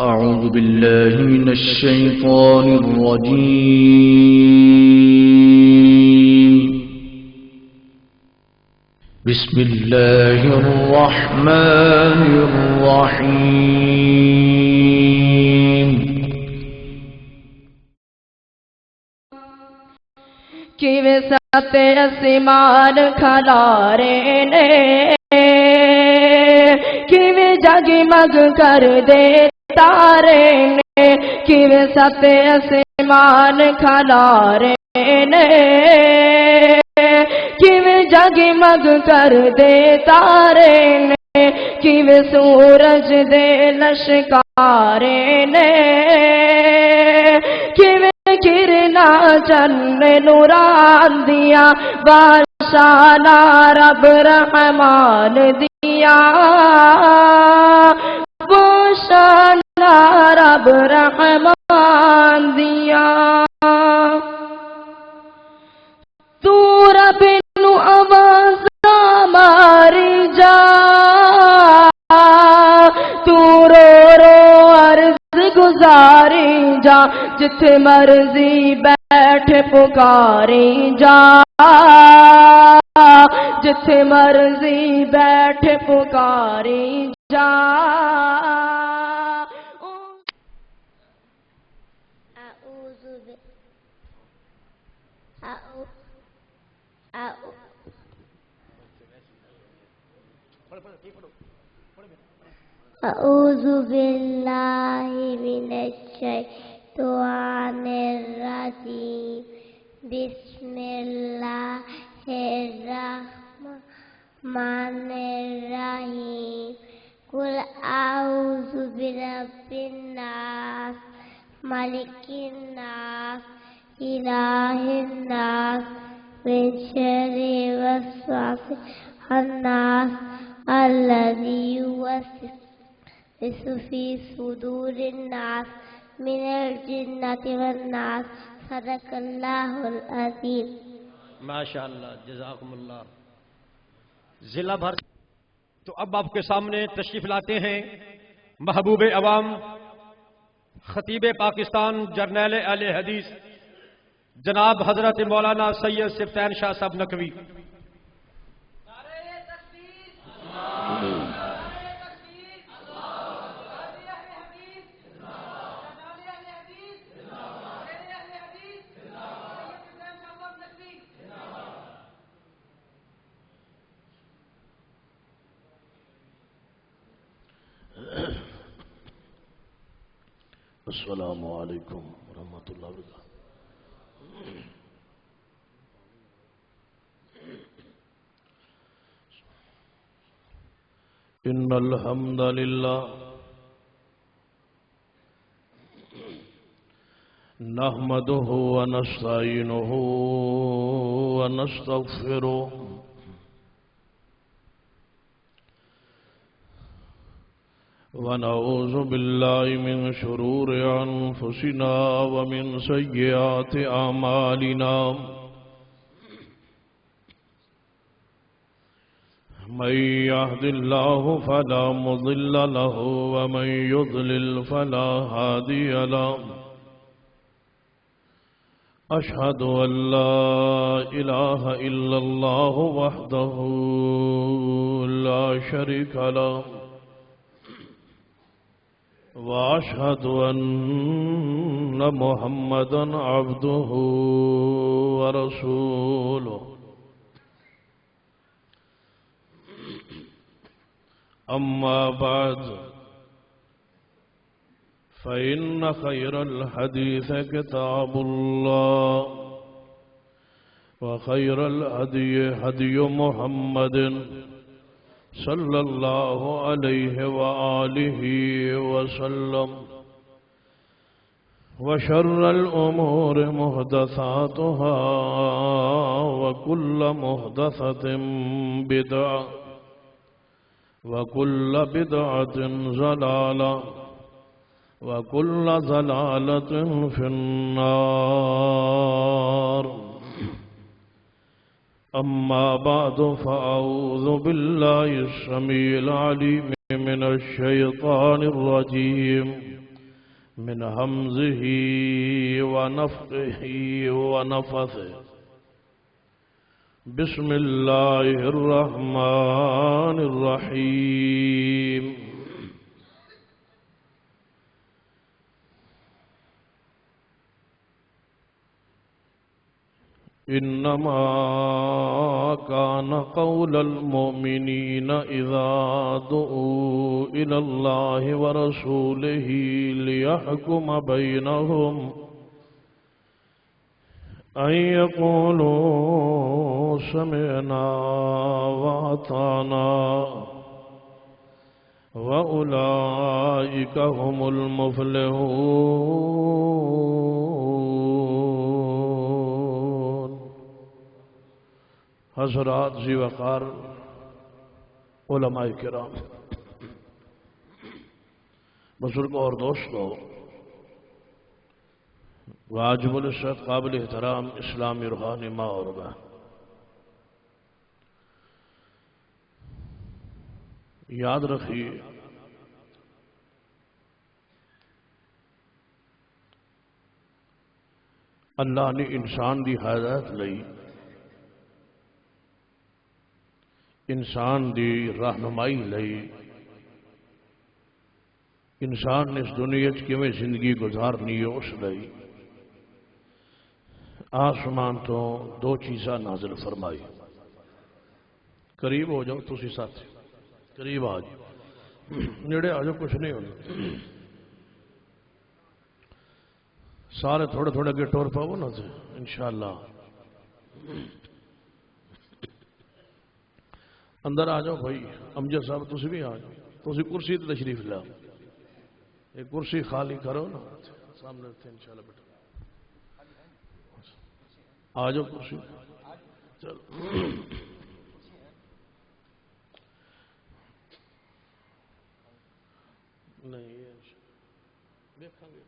أعوذ بالله من الشيطان الرجيم. بسم الله الرحمن الرحيم. کیویں سات آسمان کھلارے نے کیویں جگمگ کر دے تارے نے کیویں سات آسمان کھلارے نے کیویں جگمگ کر دے تارے نے کیویں سورج دے لشکارے نے کیویں گرنا چن نوران دیا بادشاہ رب رحمان دیا بادشاہ رب رحمان دیا تو رب نو آواز ماری جا تو رو رو عرض گزاری جا جتھے مرضی بیٹھ پکاری جا جتھے مرضی بیٹھ پکاری جا أعوذ بالله من الشيطان الرجيم بسم الله الرحمن الرحيم قل أعوذ برب الناس ملك الناس إله الناس من شر الوسواس الناس الذي يوسوس في صدور الناس من الجنة والناس صدق اللہ العظیم. ماشاءاللہ جزاکم اللہ. ضلع بھر تو اب آپ کے سامنے تشریف لاتے ہیں محبوب عوام خطیب پاکستان جرنیل اہل حدیث جناب حضرت مولانا سید صفتین شاہ صاحب نقوی. السلام علیکم ورحمۃ اللہ وبرکاتہ. ان الحمد للہ نحمده ونستعینه ونستغفره ونعوذ بالله من شرور أنفسنا ومن سيئات أعمالنا من يهد الله فلا مضل له ومن يضلل فلا هادي له. أشهد أن لا إله إلا الله وحده لا شريك له وأشهد أن محمدًا عبده ورسوله. أما بعد فإن خير الحديث كتاب الله وخير الهدي هدي محمد صلى الله عليه وآله وسلم وشر الأمور محدثاتها وكل محدثة بدعة وكل بدعة ضلالة وكل ضلالة في النار. أما بعد فأعوذ بالله السميع العليم من الشيطان الرجيم من همزه ونفخه ونفثه بسم الله الرحمن الرحيم إنما كان قول المؤمنين إذا دعوا إلى الله ورسوله ليحكم بينهم أن يقولوا سمعنا وأطعنا وأولئك هم المفلحون۔ حضرات ذی وقار علماء کرام، بزرگوں اور دوستوں، واجب العزت قابل احترام اسلامی روحانی ماں اور بہن، یاد رکھیے اللہ نے انسان دی ہدایت لئی، انسان دی رہنمائی لئی، انسان نے اس دنیا میں زندگی گزارنی ہے اس لئی آسمان تو دو چیزاں نازل فرمائی۔ قریب ہو جاؤ تسی ساتھ، قریب آ جاؤ، نیڑے آ جاؤ، کچھ نہیں ہونا، سارے تھوڑے تھوڑے کے ٹور پاؤ نا تھے انشاءاللہ۔ اندر آ جاؤ بھائی، امجد صاحب تسی بھی آ جاؤ، تسی کرسی تے تشریف لاؤ، ایک کرسی خالی کرو نا سامنے تھے انشاءاللہ بیٹا، آ جاؤ کرسی، چلو نہیں دیکھیں گے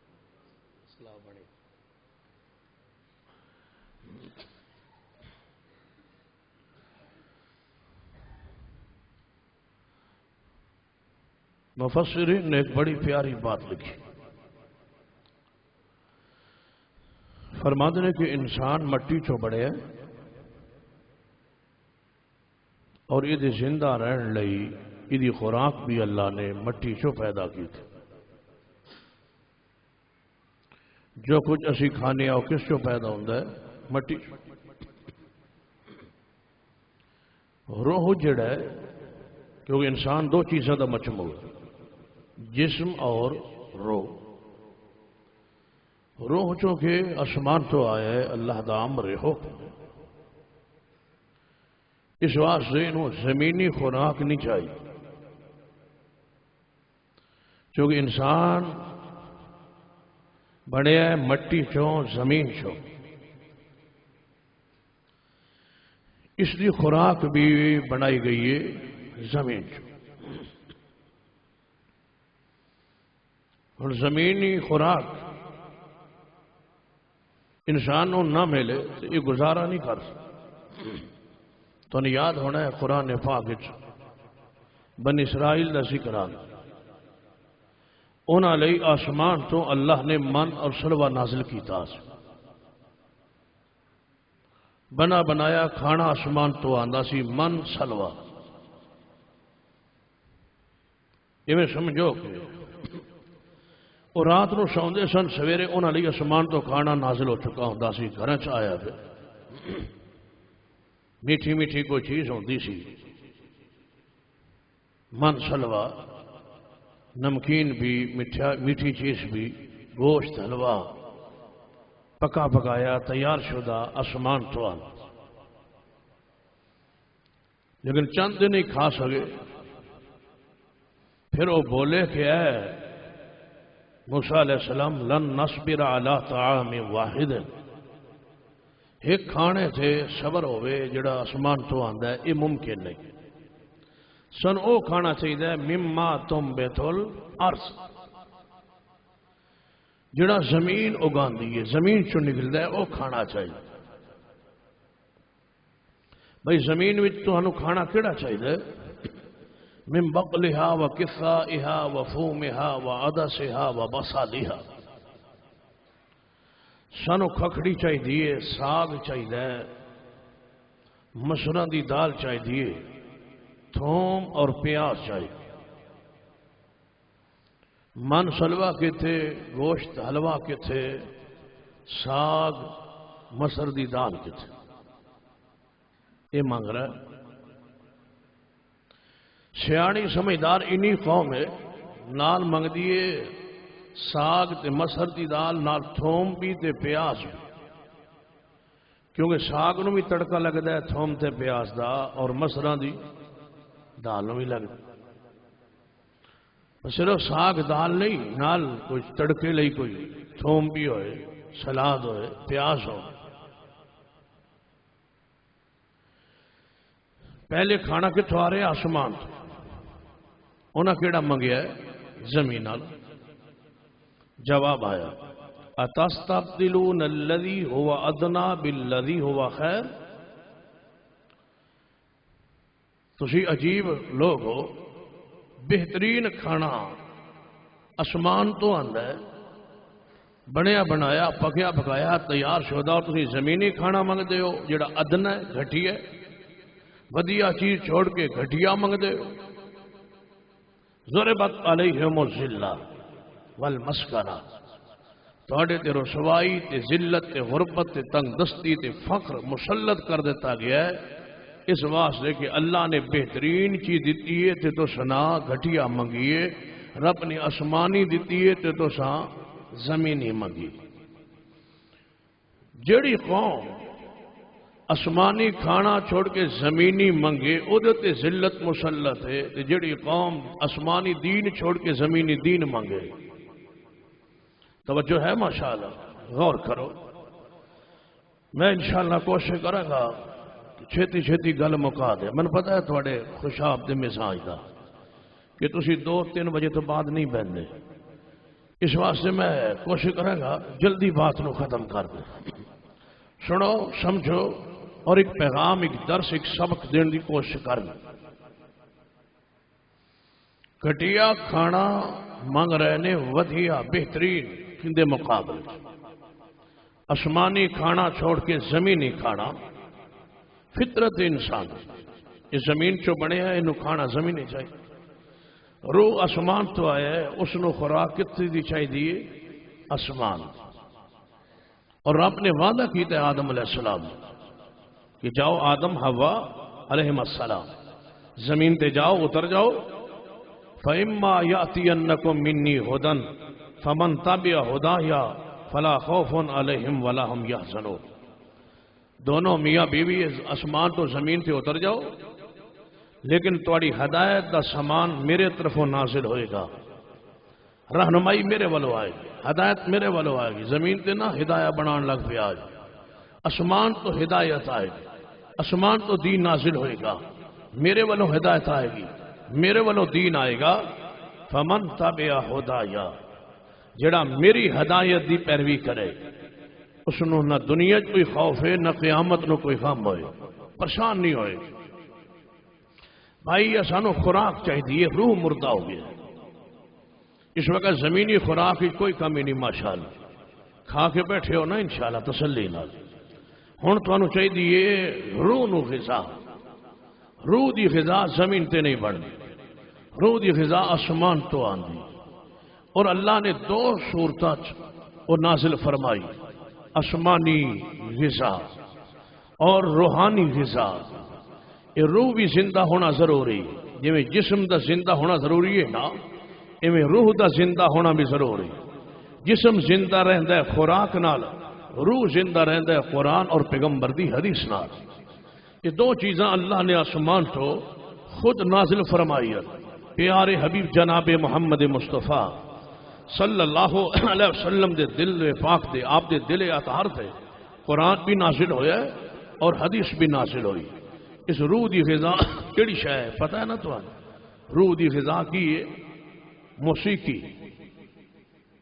اصلاح بڑی۔ مفسرین نے ایک بڑی پیاری بات لکھی، فرماتے ہیں کہ انسان مٹی چو بڑے اور یہ زندہ رہن لئی یہ خوراک بھی اللہ نے مٹی چو پیدا کی تھی۔ جو کچھ اسی کھانے آؤ کس چو پیدا ہوتا ہے؟ مٹی۔ روح جڑا ہے کیونکہ انسان دو چیزوں کا مجموع ہے، جسم اور روح۔ روح چونکہ آسمان تو آیا ہے، اللہ دا امر حکم، اس واسطے انہوں زمینی خوراک نہیں چاہیے، چونکہ انسان بڑے ہے مٹی چوں زمین چوں، اس لیے خوراک بھی بنائی گئی ہے زمین چوں۔ اور زمینی خوراک انسان کو نہ ملے تو یہ گزارا نہیں کر سکتا۔ تو انہیں یاد ہونا ہے قرآن پاک بنی اسرائیل کا ذکر آنا، انہاں لئی آسمان تو اللہ نے من اور سلوہ نازل کیتا، بنا بنایا کھانا آسمان تو آندا سی من سلوہ۔ یہ میں سمجھو کہ اور رات نو سوندے سن، سویرے انہاں لئی آسمان تو کھانا نازل ہو چکا ہوندا سی، گھراں چ آیا پہ میٹھی میٹھی کوئی چیز ہوندی سی، من سلوہ، نمکین بھی، میٹھی چیز بھی، گوشت حلوہ پکا پکایا تیار شدہ آسمان تو آنا، لیکن چند دن ہی کھا سکے۔ پھر وہ بولے کہ اے موسیٰ علیہ السلام لن نصبر علی طعام واحد، ایک کھانے تھے صبر ہوئے جڑا آسمان تو آندا ہے، یہ ممکن نہیں۔ سن او کھانا چاہیے مما تنبت الارض، جڑا زمین اگاندی ہے، زمین چو نکلدا ہے، او کھانا چاہیے۔ بھئی زمین وچ تانوں کھانا کیڑا چاہیے؟ من بقلها وكثائها وفومها وعدسها وبصلها، سانو کھکھڑی چاہیے، ساگ چاہیے، مسراں دی دال چاہیے، تھوم اور پیاز چاہیے۔ من سلوا کتھے، گوشت حلوہ کتھے، ساگ مسر دی دال کتھے؟ یہ مانگ رہا ہے۔ سیانی سمجھدار انہی قوم ہے نال منگ دیے ساگ تے مسر دی دال، نال تھوم بھی تے پیاز بھی، کیونکہ ساگ نو بھی تڑکا لگتا ہے تھوم تے پیاز دا، اور مسراں دی دال نو بھی لگتا۔ صرف ساگ دال نہیں، نال کوئی تڑکے لئی کوئی تھوم بھی ہوئے، سلاد ہوئے، پیاز ہو۔ پہلے کھانا کتوں آ رہے آسمان تو، انہاں کیڑا منگیا ہے؟ زمین نال۔ جواب آیا اتستبدلون الذی هو ادنا بالذی هو خیر؟ تسی عجیب لوگ ہو، بہترین کھانا آسمان تو آندا ہے، بنیا بنایا، پکیا پکایا، تیار شدہ، اور تسی زمینی کھانا منگتے ہو جڑا ادنا ہے، گھٹیا ہے، ودیا چیز چھوڑ کے گھٹیا منگتے ہو۔ ضربت علیہم الذلہ والمسکنہ، تھوڑے تے رسوائی تے ذلت تے غربت تے تنگ دستی تے فقر مسلط کر دیتا گیا ہے، اس واسطے کہ اللہ نے بہترین چیز دیتی ہے تے تو سنا گھٹیا منگیے، رب نے آسمانی دیتی ہے تے تو سا زمینی منگی۔ جڑی قوم آسمانی کھانا چھوڑ کے زمینی منگے او دے تے ذلت مسلط ہے، تے جڑی قوم آسمانی دین چھوڑ کے زمینی دین منگے۔ توجہ ہے ماشاءاللہ، غور کرو۔ میں انشاءاللہ کوشش کروں گا چھتی چھتی گل مکا دے۔ من پتہ ہے تھوڑے خوشاب دے مزاج دا کہ تسی 2-3 بجے تو بعد نہیں بہندے، اس واسطے میں کوشش کروں گا جلدی بات نو ختم کر دیں۔ سنو، سمجھو، اور ایک پیغام، ایک درس، ایک سبق دین دی کوشش کریں۔ گھٹیا کھانا منگ رہے نے ودیا بہترین کندے مقابلے، آسمانی کھانا چھوڑ کے زمینی کھانا فطرت انسان، یہ زمین چو بنے ہے، انہوں کھانا زمینی چاہیے۔ روح آسمان تو آیا ہے، اس نو خوراک کتنی دی چاہیے؟ آسمان۔ اور رب نے وعدہ کیتا ہے آدم علیہ السلام کہ جاؤ آدم حوا علیہم السلام، زمین تے جاؤ، اتر جاؤ۔ فَإِمَّا يَأْتِيَنَّكُم مِّنِّي هُدًى فَمَن تَبِعَ هُدَايَ فَلَا خَوْفٌ عَلَيْهِمْ وَلَا هُمْ يَحْزَنُونَ۔ دونوں میاں بیوی آسمان تو زمین تے اتر جاؤ، لیکن تواڈی ہدایت دا سامان میرے طرفوں نازل ہوئے گا، رہنمائی میرے والو آئے گی، ہدایت میرے والو آئے گی۔ زمین تے نہ ہدایت بنان لگ پیا، آسمان تو ہدایت آئے گی، آسمان تو دین نازل ہوئے گا، میرے والو ہدایت آئے گی، میرے والو دین آئے گا۔ فمن تبع ہدایا، جڑا میری ہدایت دی پیروی کرے، اس نو نہ دنیا کوئی خوف ہے، نہ قیامت نو کوئی غم ہوئے، پریشان نہیں ہوئے۔ بھائی سانو خوراک چاہیے، روح مردہ ہو گیا اس وقت، زمینی خوراک کی کوئی کمی نہیں ماشاءاللہ، کھا کے بیٹھے ہو نا انشاءاللہ تسلی نال۔ ہن تانوں چاہیے روح نو غذا، روح دی غذا زمین تے نہیں بڑھنی، روح دی غذا آسمان تو آندی۔ اور اللہ نے 2 صورتاں وہ نازل فرمائی، آسمانی غذا اور روحانی غذا۔ یہ روح بھی زندہ ہونا ضروری، جی جسم دا زندہ ہونا ضروری ہے نا، ایویں روح دا زندہ ہونا بھی ضروری۔ جسم زندہ رہندا ہے خوراک نال، روح زندہ رہندا ہے قرآن اور پیغمبر دی حدیث نال۔ یہ 2 چیزاں اللہ نے آسمان تو خود نازل فرمائی ہے۔ پیارے حبیب جناب محمد مصطفیٰ صلی اللہ علیہ وسلم دے دل پاک دے، آپ دے دل اطہر تے قرآن بھی نازل ہویا ہے اور حدیث بھی نازل ہوئی۔ اس روح دی غذا کیڑی شے ہے پتہ ہے نا تو؟ روح دی غذا کی ہے موسیقی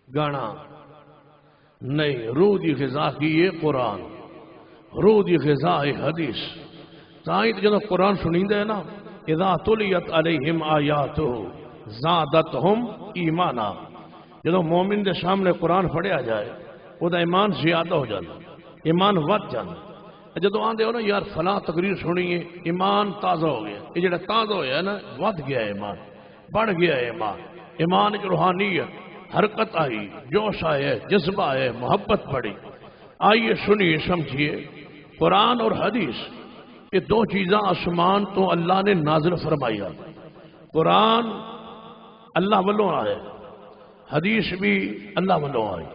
گانا نہیں، روح دی غذا کی ہے قرآن، روح دی غذا ہے حدیث۔ تائیں جب قرآن سنیندے ہے نا، اذا تلیت علیہم آیاتہ زادتہم ایمانا، جب مومن دے سامنے قرآن پڑھیا جائے وہ ایمان زیادہ ہو جاتا، ایمان ود جاتا۔ جدو آدھے ہو نا یار فلاں تقریر سنیے ایمان تازہ ہو گیا، یہ جڑا تازہ ہوا ہے نا ود گیا ہے، ایمان بڑھ گیا ہے، ایمان روحانیت حرکت آئی، جوش آئے، جذبہ آئے، محبت بڑھی۔ آئیے سنیے سمجھیے، قرآن اور حدیث یہ دو چیزاں آسمان تو اللہ نے نازل فرمائی۔ قرآن اللہ والوں آئے، حدیث بھی اللہ والوں آئی۔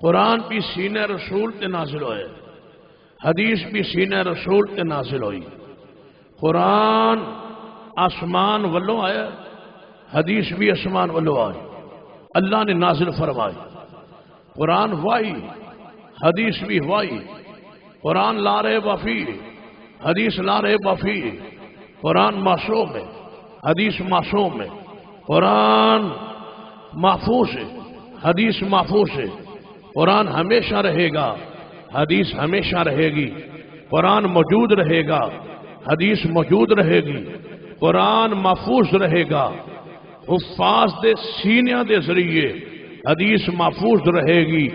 قرآن بھی سینہ رسول تے نازل ہوئے، حدیث بھی سینہ رسول تے نازل ہوئی۔ قرآن آسمان والوں آیا، حدیث بھی آسمان والوں آئی، اللہ نے نازل فرمائی۔ قرآن وائی، حدیث بھی وائی۔ قرآن لا رہے وفی، حدیث لا رہے وفی۔ قرآن معصوم ہے، حدیث معصوم ہے۔ قرآن محفوظ ہے، حدیث محفوظ ہے۔ قرآن ہمیشہ رہے گا، حدیث ہمیشہ رہے گی۔ قرآن موجود رہے گا، حدیث موجود رہے گی۔ قرآن محفوظ رہے گا، حفاظ دے سینیاں دے ذریعے حدیث محفوظ رہے گی،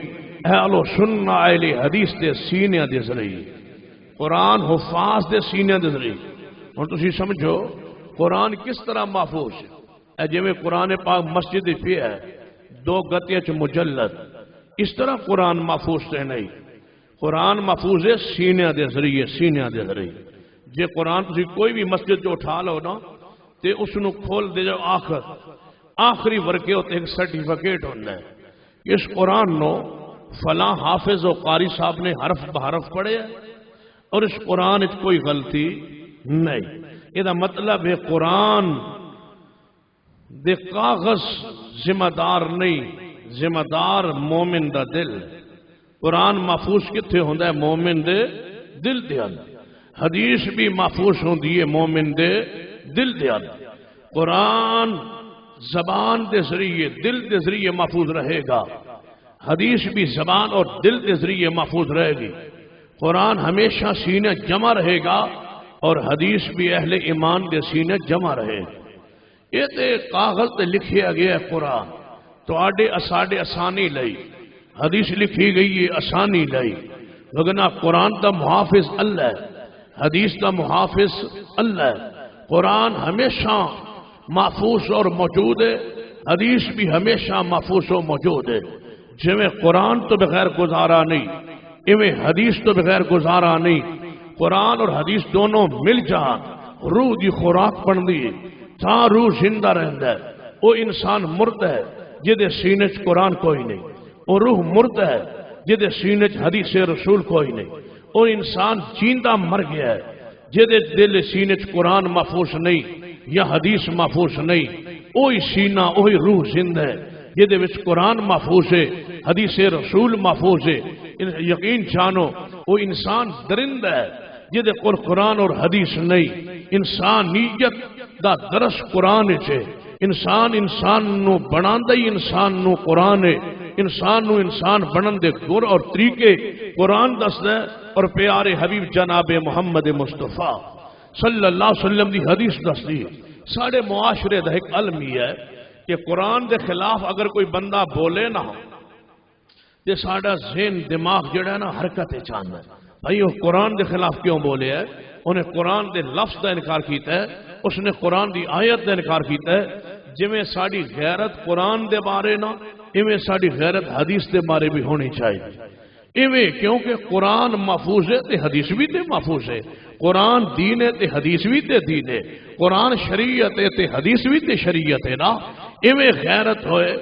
اہل و سنہ اہل حدیث دے سینیاں دے ذریعے۔ قرآن حفاظ دے سینیاں دے ذریعے۔ اور تسی سمجھو قرآن کس طرح محفوظ ہے؟ اے جی میں قرآن پاک مسجد پہ ہے، 2 گتیاں چ مجلد، اس طرح قرآن محفوظ سے نہیں۔ قرآن محفوظ ہے سینیاں دے ذریعے، سینیاں دے ذریعے۔ جے قرآن تسی کوئی بھی مسجد جو اٹھا لو نا تے اس نو کھول دے جو آخری ورقے ہوتے ایک سرٹیفکیٹ ہوتا ہے کہ اس قرآن نو فلاں حافظ و قاری صاحب نے حرف بحرف پڑھے اور اس قرآن اچ کوئی غلطی نہیں۔ یہ مطلب ہے قرآن دے کاغذ ذمہ دار نہیں، ذمہ دار مومن دا دل۔ قرآن محفوظ کتھے ہوندا ہے؟ مومن دے دل دے اندر۔ حدیث بھی محفوظ ہوندی ہے مومن دے دل دے اندر۔ قرآن زبان دے ذریعے دل دے ذریعے محفوظ رہے گا، حدیث بھی زبان اور دل کے ذریعے محفوظ رہے گی۔ قرآن ہمیشہ سینہ جمع رہے گا اور حدیث بھی اہل ایمان دے سینہ جمع رہے گا۔ یہ تے کاغذ تے لکھیا گیا ہے قرآن تو آڈے اساڈے آسانی لئی، حدیث لکھی گئی ہے آسانی لئی، وگرنہ قرآن دا محافظ اللہ ہے، حدیث دا محافظ اللہ ہے۔ قرآن ہمیشہ محفوظ اور موجود ہے، حدیث بھی ہمیشہ محفوظ اور موجود ہے۔ جویں قرآن تو بغیر گزارا نہیں، ایویں حدیث تو بغیر گزارا نہیں۔ قرآن اور حدیث دونوں مل جان روح دی خوراک بن دی تا روح زندہ رہندا ہے۔ وہ انسان مرد ہے جدے سینے چ قرآن کوئی نہیں، وہ روح مرد ہے جدے سینے چ حدیث رسول کوئی نہیں۔ وہ انسان جیندہ مر گیا ہے جدے دل سینے چ قرآن محفوظ نہیں یا حدیث محفوظ نہیں۔ وہی سینہ وہی روح زندہ ہے جدے وچ قرآن محفوظ ہے، حدیث رسول محفوظ ہے۔ یقین جانو وہ انسان درندہ ہے جدے قرآن اور حدیث نہیں۔ انسانیت دا درس قرآن ہے، انسان نو بناندا ہی انسان نو قرآن ہے۔ انسان نو انسان بنن دے گر اور طریقے قرآن دسدا ہے اور پیارے حبیب جناب محمد مصطفیٰ صلی اللہ علیہ وسلم دی حدیث دسدی ہے۔ ساڑے معاشرے دا ایک علم ہی ہے کہ قرآن دے خلاف اگر کوئی بندہ بولے نہ تے ساڑا ذہن دماغ جڑا ہے نا حرکت چاہتا ہے، بھائی وہ قرآن دے خلاف کیوں بولے ہے؟ انہیں قرآن دے لفظ دا انکار کیتا ہے، اس نے قرآن دی آیت دا انکار کیتا ہے۔ جویں ساڑی غیرت قرآن دے بارے نا ایویں ساڑی غیرت حدیث دے بارے بھی ہونی چاہیے۔ ایویں کیونکہ قرآن محفوظ ہے تے حدیث بھی تے محفوظ ہے، قرآن دین ہے تے حدیث بھی تے دین ہے، قرآن شریعت ہے تے حدیث بھی تے شریعت ہے نا۔ ایویں غیرت ہوئے،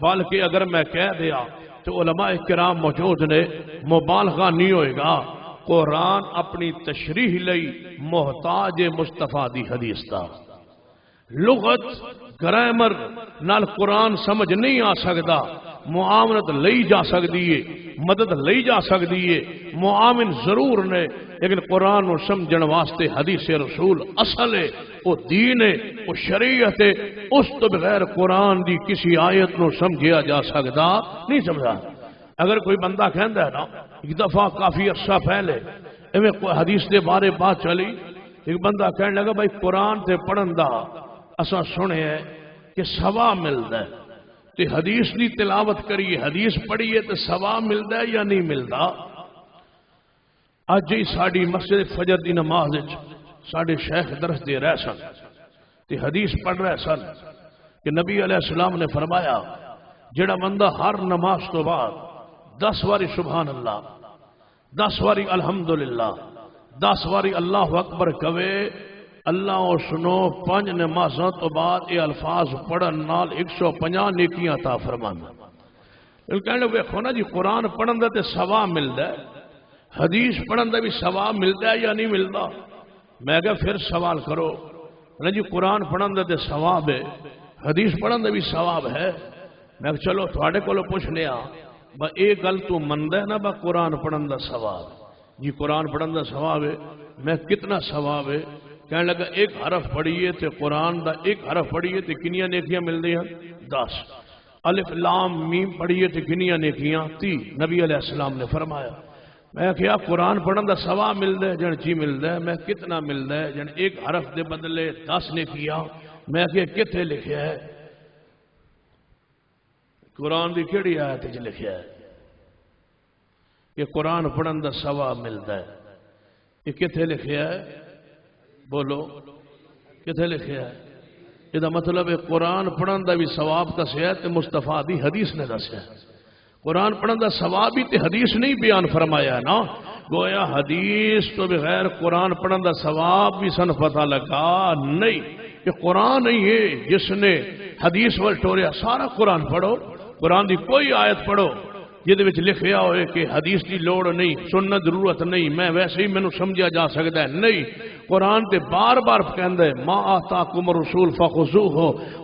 بلکہ اگر میں کہہ دیا تو علماء کرام موجود نے، مبالغہ نہیں ہوئے گا۔ قرآن اپنی تشریح لئی محتاج مصطفیٰ دی حدیث دا۔ لغت گرامر نال قرآن سمجھ نہیں آ سکتا، معاونت لئی جا سکتی ہے، مدد لئی جا سکتی ہے، معاون ضرور نے، لیکن قرآن کو سمجھن واسطے حدیث رسول اصل ہے، وہ دین ہے، وہ شریعت ہے۔ اس تو بغیر قرآن دی کسی آیت نو سمجھیا جا سکتا نہیں سمجھا۔ اگر کوئی بندہ کہندا ہے نا ایک دفعہ کافی عرصہ پہلے ایویں حدیث دے بارے بات چلی، ایک بندہ کہنے لگا بھائی قرآن تے پڑھن دا اساں سنے ہے کہ ثواب ملدا ہے، تے حدیث دی تلاوت کریے، حدیث پڑھیے تے ثواب ملدا ہے یا نہیں ملدا؟ اج ہی ساڈی مسجد فجر دی نماز وچ ساڈے شیخ درس دے رہے سن تے حدیث پڑھ رہے سن کہ نبی علیہ السلام نے فرمایا جڑا بندہ ہر نماز تو بعد 10 واری سبحان اللہ، 10 واری الحمدللہ، 10 واری اللہ اکبر کہے، اللہ اور سنو 5 نمازوں تو بعد یہ الفاظ پڑھن نال 150 نیکیاں عطا فرمانا۔ کہنے ویکھو نا جی، قرآن پڑھن دا تے ثواب ملدا ہے، حدیث پڑھن دا بھی ثواب ملدا ہے یا نہیں ملدا؟ میں کہا پھر سوال کرو نا جی، قرآن پڑھن دا تے ثواب ہے، حدیث پڑھن دا بھی ثواب ہے۔ میں کہا چلو تھوڑے کولو پوچھنے با ایک گل تو مندا ہے نا با قرآن پڑھن دا ثواب؟ جی قرآن پڑھن دا ثواب ہے۔ میں کتنا ثواب ہے؟ کہنے لگا ایک حرف پڑھیے تے قرآن دا ایک حرف پڑھیے تے کنیاں نیکیاں مل دیا؟ 10۔ الف لام میم پڑھیے تے کنیاں نیکیاں؟ 30۔ نبی علیہ السلام نے فرمایا۔ میں کہا قرآن پڑھن دا ثواب ملدا ہے جن چی ملدا ہے؟ میں کتنا ملدا ہے؟ جن ایک حرف دے بدلے 10 نیکیاں۔ میں کہا کتے لکھیا ہے؟ قرآن دی کیڑی آیت وچ لکھیا ہے کہ قرآن پڑھن دا ثواب ملدا ہے؟ یہ کتے لکھیا ہے؟ بولو کتے لکھیا ہے؟ یہ مطلب ہے قرآن پڑھن دا بھی ثواب دسیا ہے تے مصطفیٰ دی حدیث نے دسیا ہے۔ قرآن پڑھن دا ثواب ہی تے حدیث نہیں بیان فرمایا ہے نا، گویا حدیث تو بغیر قرآن پڑھن دا ثواب بھی سن پتہ لگا نہیں کہ قرآن نہیں ہے جس نے حدیث ول ٹوریا۔ سارا قرآن پڑھو، قرآن دی کوئی آیت پڑھو جہدے وچ لکھیا ہوئے کہ حدیث دی لوڑ نہیں، سننا ضرورت نہیں، میں ویسے ہی مینوں سمجھا جا سکتا ہے، نہیں۔ قرآن تے بار بار کہندا ہے ما آتاکم الرسول فخذوہ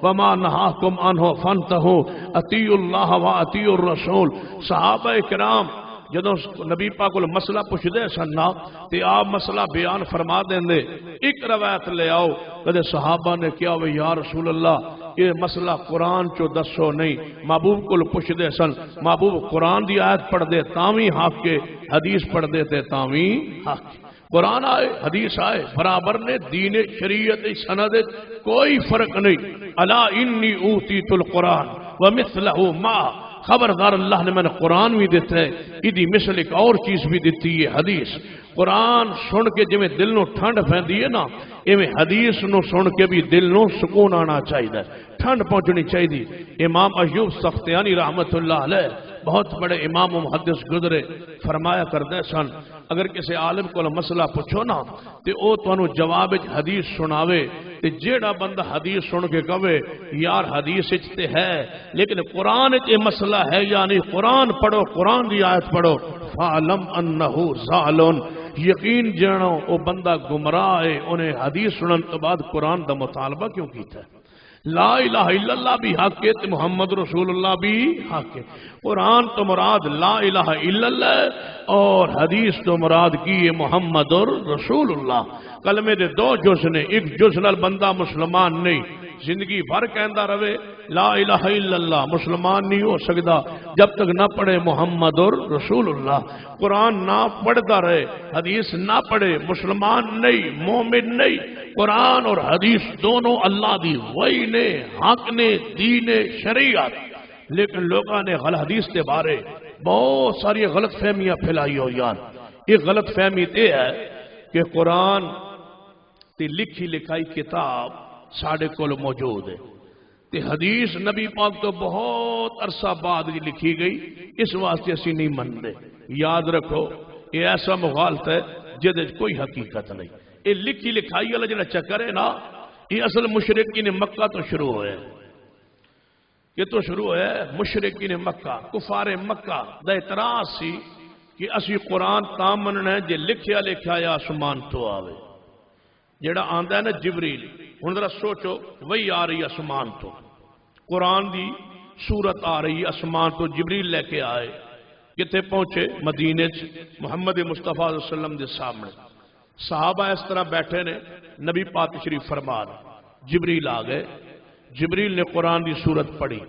وما نہاکم عنہ فانتہوا اطیعوا اللہ واطیعوا الرسول۔ صحابہ کرام جدوں نبی پاک کو مسئلہ پوچھدے سن نا تے آپ مسئلہ بیان فرما دیندے، ایک روایت لے آؤ کدے صحابہ نے کیا ہوئے یا رسول اللہ یہ مسئلہ قرآن چو دسو نہیں، محبوب کو پوچھدے سن، محبوب قرآن دی آیت پڑھ دے تاویں حق کے، حدیث پڑھ دے تے تاویں حق کے۔ قرآن آئے حدیث آئے برابر نے، دین شریعت سند کوئی فرق نہیں۔ الا انی اوتیت القرآن ومثلہ ما، خبردار اللہ نے میں نے قرآن بھی دیتا ہے، ادھی مثل ایک اور چیز بھی دیتی ہے حدیث۔ قرآن سن کے جویں دل نو ٹھنڈ پھیندی ہے نا، ایویں حدیث نو سن کے بھی دل نو سکون آنا چاہیے، ٹھنڈ پہنچنی چاہیے۔ امام ایوب سختیانی رحمت اللہ علیہ بہت بڑے امام و محدث گزرے، فرمایا کردے سن اگر کسی عالم کو مسئلہ پوچھو نا تے او تانوں جواب وچ حدیث سناوے تے جیڑا بندہ حدیث سن کے کہے یار حدیث وچ تے ہے لیکن قرآن وچ یہ مسئلہ ہے یا نہیں، قرآن پڑھو، قرآن دی آیت پڑھو، فعلم انہ ضالٌ، یقین جانو او بندہ گمراہ ہے، انہیں حدیث سنن تو بعد قرآن دا مطالبہ کیوں کیتا ہے؟ لا الہ الا اللہ بھی حق ہے تو محمد رسول اللہ بھی حق ہے۔ قرآن تو مراد لا الہ الا اللہ اور حدیث تو مراد کی ہے محمد رسول اللہ۔ کلمے دے 2 جز نے، ایک جز نال بندہ مسلمان نہیں، زندگی بھر کہندا رہے لا الہ الا اللہ، مسلمان نہیں ہو سکتا جب تک نہ پڑھے محمد رسول اللہ۔ قرآن نہ پڑھتا رہے، حدیث نہ پڑھے، مسلمان نہیں، مومن نہیں۔ قرآن اور حدیث دونوں اللہ دی وحی نے، حق نے، دین شریعت، لیکن لوگوں نے حدیث کے بارے بہت ساری غلط فہمیاں پھیلائی ہو یار۔ یہ غلط فہمی یہ ہے کہ قرآن تی لکھی لکھائی کتاب ساڑھے کول موجود ہے تے حدیث نبی پاک تو بہت عرصہ بعد لکھی گئی، اس واسطے اسی نہیں مندے۔ یاد رکھو یہ ایسا مغالط ہے جدے کوئی حقیقت نہیں۔ یہ لکھی لکھائی والا جڑا چکر ہے نا، یہ اصل مشرکین مکہ تو شروع ہوئے، یہ تو شروع ہے مشرکین مکہ، کفار مکہ دا اعتراض سی کہ اسی قرآن تا مننا ہے جے لکھیا لکھیا یا آسمان تو آوے، جڑا آندا ہے نا جبریل۔ ہن ذرا سوچو وہی آ رہی آسمان تو، قرآن دی صورت آ رہی آسمان تو، جبریل لے کے آئے، کتے پہنچے مدینے محمد مصطفیٰ صلی اللہ علیہ وسلم دے سامنے، صحابہ اس طرح بیٹھے نے، نبی پاک شریف فرما جبریل آ گئے، جبریل نے قرآن دی صورت پڑھی،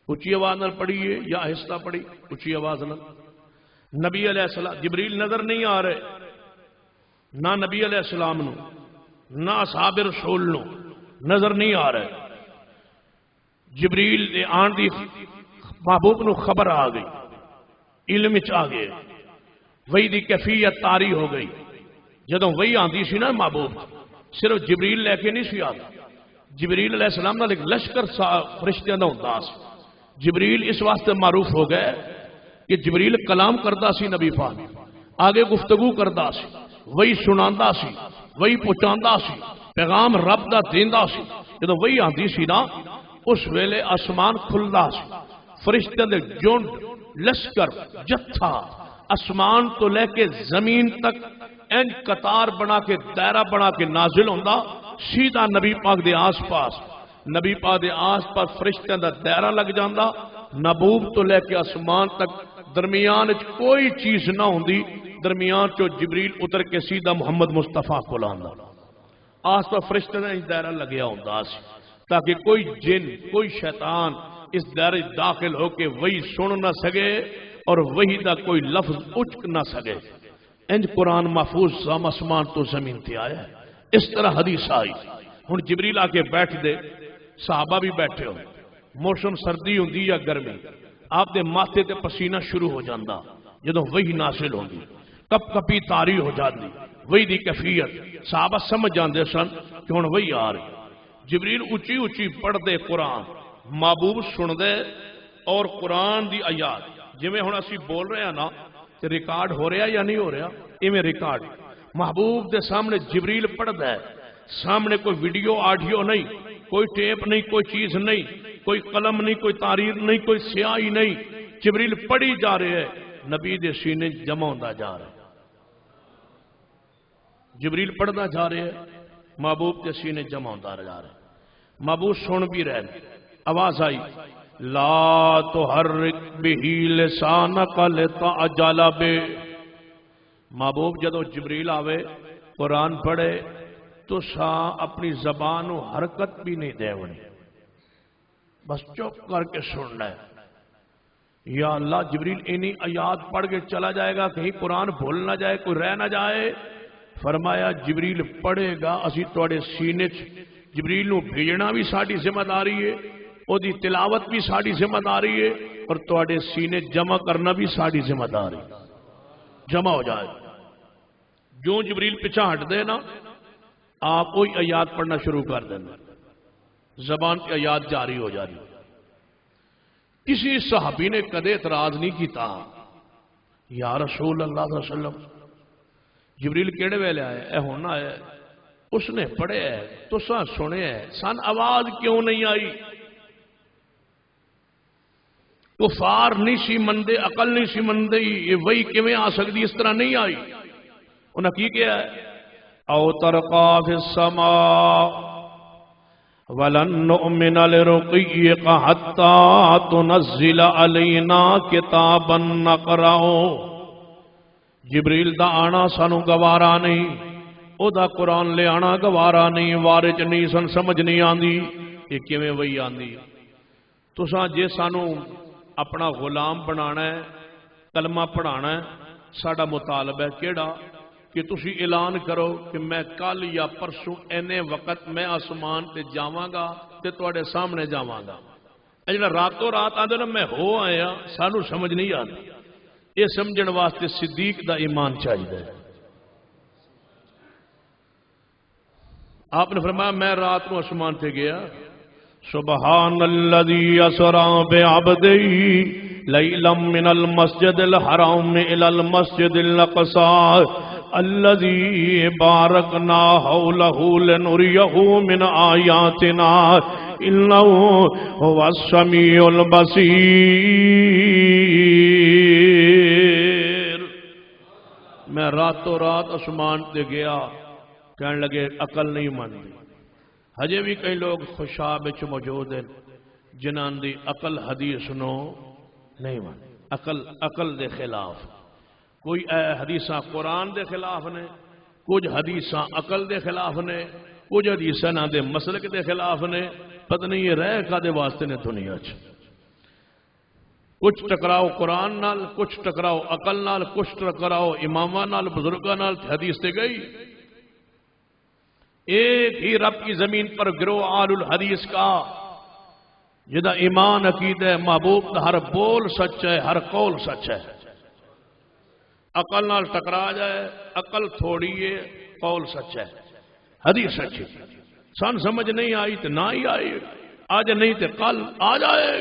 اچھی آواز نال پڑھی ہے یا آہستہ پڑھی؟ اچھی آواز نال۔ نبی علیہ السلام جبریل نظر نہیں آ رہے، نہ نبی علیہ السلام نو نہ اصحاب رسول نو نظر نہیں آ رہے۔ جبریل دے آن دی محبوب نو خبر آ گئی، علم چ آ گئے، وہی دی کیفیت طاری ہو گئی۔ جدوں وہی آندی سی نا محبوب، صرف جبریل لے کے نہیں سی آتا، جبریل علیہ السلام نال ایک لشکر فرشتیاں دا ہوندا سی۔ جبریل اس واسطے معروف ہو گئے کہ جبریل کلام کردا سی نبی پاک، آگے گفتگو کردا سی، وہی سناندا سی، وہی پہنچاندا سی، پیغام رب دا دیندا سی۔ جدوں وہی آندی سی نا، اس ویلے آسمان کھلدا سی، فرشتیاں دے جھنڈ، لشکر، جتھا آسمان تو لے کے زمین تک انج قطار بنا کے دائرہ بنا کے نازل ہوندا، سیدھا نبی پاک دے آس پاس، نبی پاک دے آس پاس فرشتیاں دا دائرہ لگ جاندا، نبوب تو لے کے آسمان تک درمیان کوئی چیز نہ ہوندی، درمیان چو جبریل اتر کے سیدھا محمد مصطفیٰ کو لاندا، آس پاس فرشتیاں دا دائرہ لگیا ہوندا سی تاکہ کوئی جن، کوئی شیطان اس دائرے داخل ہو کے وہی سن نہ سکے اور وہی دا کوئی لفظ اچک نہ سکے۔ انج قرآن محفوظ سام آسمان تو زمین تے آیا ہے۔ اس طرح حدیث آئی، ہن جبریل آ کے بیٹھ دے، صحابہ بھی بیٹھے ہو، موسم سردی ہوندی یا گرمی، آپ دے ماتھے تے پسینہ شروع ہو جاندا جدوں وہی نازل ہوندی، کپ کپی طاری ہو جاندی، وہی دی کیفیت صحابہ سمجھ جاندے سن کہ ہن وہی آ رہی۔ جبریل اچھی اچھی پڑھ دے قرآن، محبوب سن دے، اور قرآن دی آیات جویں ہن اسی بول رہے ہیں نا کہ ریکارڈ ہو رہا یا نہیں ہو رہا، ایویں ریکارڈ محبوب دے سامنے جبریل پڑھدا ہے، سامنے کوئی ویڈیو آڈیو نہیں، کوئی ٹیپ نہیں، کوئی چیز نہیں، کوئی قلم نہیں، کوئی تحریر نہیں، کوئی سیاہی نہیں، جبریل پڑھی جا رہے ہیں، نبی دے سینے جمع ہوندا جا رہا ہے، جبریل پڑھدا جا رہے ہیں، محبوب دے سینے جمع ہوندا جا رہا ہے، محبوب سن بھی رہے ہیں۔ آواز آئی لا تحرک بہ لسانک لتعجل بہ، محبوب جدو جبریل آوے قرآن پڑھے تو اپنی زبان و حرکت بھی نہیں دے ونی، بس چپ کر کے سننا ہے۔ یا اللہ جبریل انہی آیات پڑھ کے چلا جائے گا، کہیں قرآن بھول نہ جائے، کوئی رہ نہ جائے۔ فرمایا جبریل پڑھے گا، اسی توڑے سینے جبریل نو بھیجنا بھی ساڑی ذمہ داری ہے، او دی تلاوت بھی ساڑی ذمہ داری ہے، اور توڑے سینے جمع کرنا بھی ساڑی ذمہ داری، جمع ہو جائے۔ جو جبریل پیچھا ہٹ دے نا، آپ کوئی آیات پڑھنا شروع کر دینا، زبان کی آیات جاری ہو جاری۔ کسی صحابی نے کدے اعتراض نہیں کیتا، یا رسول اللہ صلی اللہ علیہ وسلم جبریل کیڑے ویلے آئے، اے ہونا ہے، اس نے پڑھے ہے تو سنے ہے، سن آواز کیوں نہیں آئی؟ کفار نہیں سی مندے، عقل نہیں سی مندے، یہ وہی کیویں آ سکتی، اس طرح نہیں آئی۔ انہاں کی کیا ہے؟ او ترقا فی السماء ولن نؤمن لرقیک حتی تنزل علینا کتابا نقرأہ، جبریل دا آنا سانو گوارا نہیں، او دا قرآن لے آنا گوارا نہیں، وارج نہیں، سن سمجھ نہیں آندی، یہ کیویں وہی آندی؟ تساں جے سانو اپنا غلام بنانا ہے، کلمہ پڑھانا ہے، ساڈا مطالبہ ہے کیڑا کہ تسی اعلان کرو کہ میں کل یا پرسوں اینے وقت میں آسمان تے جاواں گا تے تواڈے سامنے جاواں گا۔ جڑا راتوں رات آندے نا میں ہو آیا، سانو سمجھ نہیں آتی، یہ سمجھن واسطے صدیق دا ایمان چاہیے۔ آپ نے فرمایا میں رات کو آسمان تے گیا، سبحان الذی اسرا بعبدہ لیلا من المسجد الحرام الى المسجد الاقصى الذي باركنا حوله لنريه من آياتنا إنه هو السميع البصير۔ میں راتوں رات آسمان تے گیا، کہنے لگے عقل نہیں مانتی۔ ہجے بھی کئی لوگ خوشاب وچ موجود ہیں جنہاں دی عقل حدیث نو نہیں مانتی، عقل دے خلاف۔ کوئی حدیثاں قرآن دے خلاف نے، کچھ حدیثاں عقل دے خلاف نے، کچھ حدیثاں نہ دے مسلک دے خلاف نے، پتہ نہیں یہ رہ کدے واسطے نے دنیا چ۔ کچھ ٹکراؤ قرآن نال، کچھ ٹکراؤ عقل نال، کچھ ٹکراؤ اماماں نال، بزرگاں نال، حدیث تے گئی۔ ایک ہی رب کی زمین پر گروہ آل الحدیث کا جدا ایمان عقیدہ ہے محبوب دا ہر بول سچ ہے، ہر قول سچ ہے. عقل نال ٹکرا جائے، عقل تھوڑی ہے، قول سچ ہے، حدیث سچ ہے. سن سمجھ نہیں آئی تو نہ ہی آئی، آج نہیں تو کل آ جائے.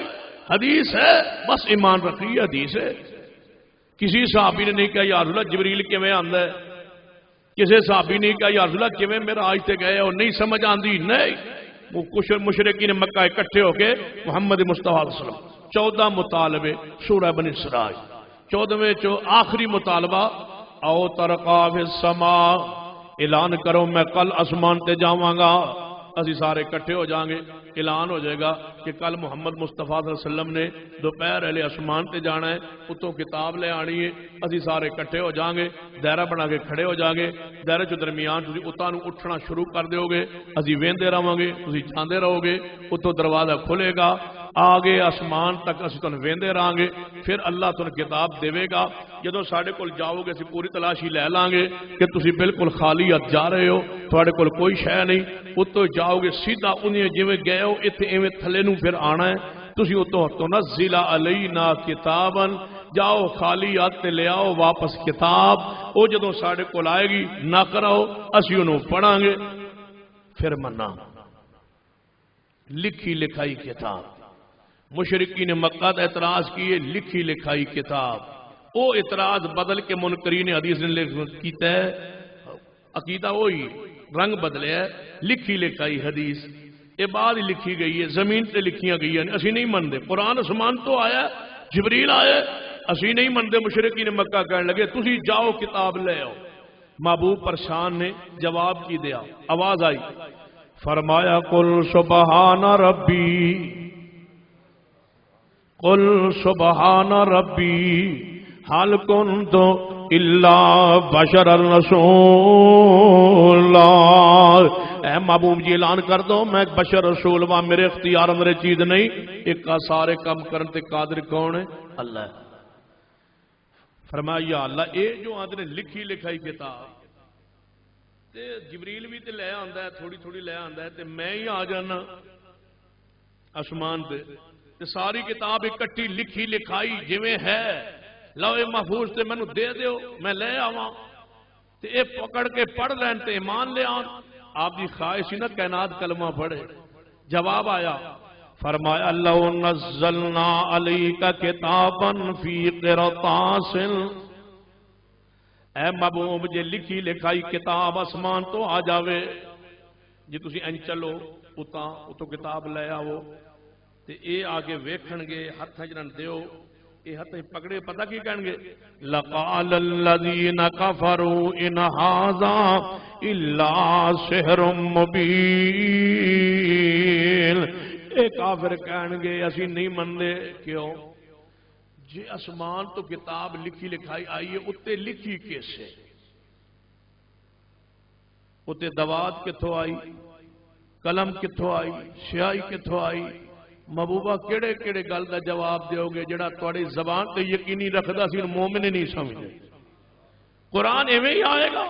حدیث ہے، بس ایمان رکھیے، حدیث ہے. کسی صحابی نے نہیں کہا یا رسول اللہ جبریل کیویں آندا ہے، کسی صحابی نے کہا یا رسول اللہ کیویں میرا آج تے گئے اور نہیں سمجھ آندی. نہیں، وہ کچھ مشرکین مکہ اکٹھے ہو کے محمد مصطفیٰ صلی اللہ علیہ وسلم 14 مطالبے سورہ بنی اسرائیل 14ویں چو آخری مطالبہ او ترقا فی السماء، اعلان کرو میں کل آسمان تے جاواں گا. اسی سارے کٹھے ہو جائیں گے، اعلان ہو جائے گا کہ کل محمد مصطفیٰ صلی اللہ علیہ وسلم نے دوپہر والے آسمان تے جانا ہے، اتوں کتاب لے آنی ہے. اسی سارے کٹھے ہو جائیں گے، دائرہ بنا کے کھڑے ہو جائیں گے. دائرے چ درمیان تسی اتاں نوں اٹھنا شروع کر دیو گے، اسی ویندے رہواں گے، تسی جاندے رہو گے. اتوں دروازہ کھلے گا، آگے آسمان تک اسی تن ویندے رہاں گے. پھر اللہ تن کتاب دے گا. جدو ساڈے کول جاؤ گے اسی پوری تلاشی لے لیں گے کہ تسی بالکل خالی ہاتھ جا رہے ہو، تھوڑے کول کوئی شے نہیں. اتوں جاؤ گے سیدھا انہیں جویں گئے ہو اتنے ایویں تھلے نوں پھر آنا ہے. تسی اتوں تنزل علینا کتابا، جاؤ خالی ہاتھ لے آؤ واپس کتاب. وہ جدو ساڈے کول آئے گی نہ کراؤ، اسی انہوں پڑھاں گے پھر منا. لکھی لکھائی کتاب. مشرکین مکہ نے اعتراض کیے لکھی لکھائی کتاب. وہ اعتراض بدل کے منکرین حدیث نے کیتا ہے. عقیدہ وہی، رنگ بدلے ہے. لکھی لکھائی حدیث یہ بعد لکھی گئی ہے، زمین تے لکھیاں گئی ہیں. اسی نہیں منتے. قرآن آسمان تو آیا، جبریل آئے، اسی نہیں منتے. مشرکین مکہ کہنے لگے تسی جاؤ کتاب لے آؤ. محبوب پرشان نے جواب کی دیا. آواز آئی، فرمایا قل سبحان ربی، قل سبحان ربی حال کنت الا بشر الرسول. اے محبوب جی اعلان کر دو میں ایک بشر رسول ہوں، میرے اختیار میرے چیز نہیں. ایک کا سارے کام کرن تے قادر کون ہے؟ اللہ. فرمایا یا اللہ اے جو آدھے نے لکھی لکھائی کتاب تے جبریل بھی تے لے آندا ہے، تھوڑی تھوڑی لے آندا ہے تے میں ہی آ جانا آسمان تے ساری کتاب اکٹھی لکھی لکھائی جویں ہے لوح محفوظ تے مینوں دے دیو، میں لے آواں تے اے پکڑ کے پڑھ لین تے ایمان لے آن. آپ کی خواہش ہی نہ کائنات کلمہ پڑھے. جواب آیا، فرمایا لو نزلنا علیک کتابا فی قرطاس. اے محبوب جے لکھی لکھائی کتاب آسمان تو آ جاوے، جی تسی این چلو اتوں کتاب لے آو تے اے آگے ویکھن گے ہاتھ جنن دیو، اے ہاتھ پکڑے پتہ کی کہن گے لقال الذین کفروا ان ھذا الا سحر مبین. اے کافر کہن گے اسی نہیں مندے. کیوں؟ جی آسمان تو کتاب لکھی لکھائی آئی ہے، اتے لکھی کیسے؟ اتے دوات کتھوں آئی، قلم کتھوں آئی، سیاہی کتھوں آئی؟ محبوبہ کیڑے کیڑے گل دا جواب دیو گے جڑا تواڈی زبان تے یقینی رکھدا سی مومن نہیں سمجھے؟ قرآن ایویں ہی آئے گا.